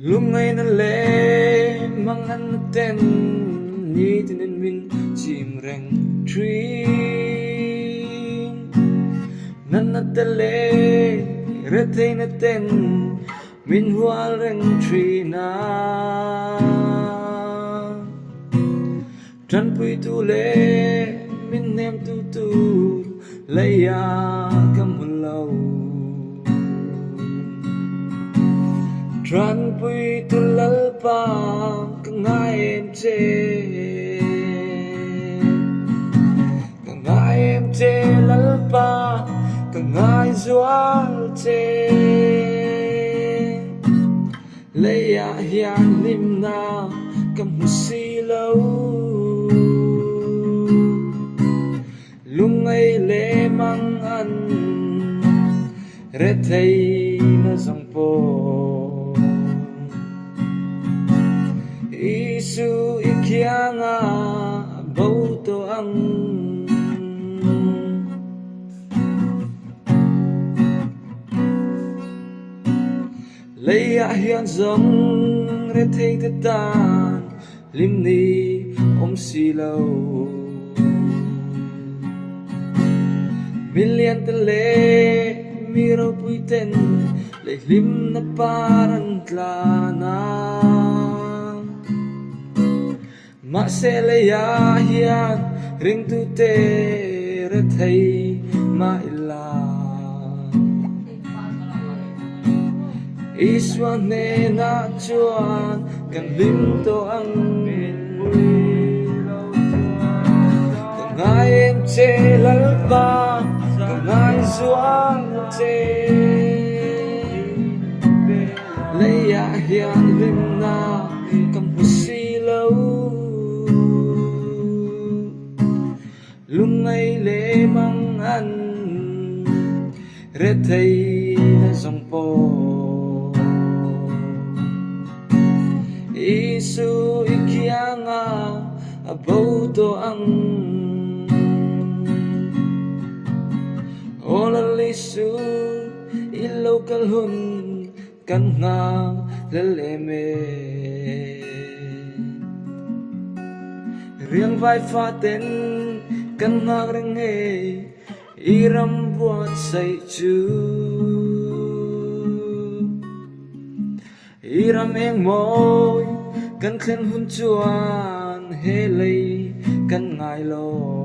lúc ngày nó lệ mang ăn nó tên như thế nên mình chìm rèn truy năn nó tên lệ rất thấy nó tên mình hoa rèn truy na trăn bụi tu lệ mình em tu lấy cầm hồn lâu trăn bụi tu lal pa càng ai em chê lal pa càng ai doan chê lấy hiền lim na cầm si lâu lúc ngày lệ mang ăn rét thấy nó dòng po isu ikianga bầu to ang lấy hiền giống rét thấy tất tan lim ni si lâu million tele miro puiten le lim na parang tlana ma se le ya hian ring tu te re thei ma ila iswan ne na chuan kan lim to ang ngài em chê lal ba ngài doan chê lấy hiền lim na cầm si lâu lúc ngày lệ mang ăn rét thấy na dòng po isu ikianga bầu to ang ola lisu ilaw kalhun kan nga laleme riêng vai pha tên kan nga renge iram buat say chu iram eng moy kan khen hun chuan he lei kan ngai lo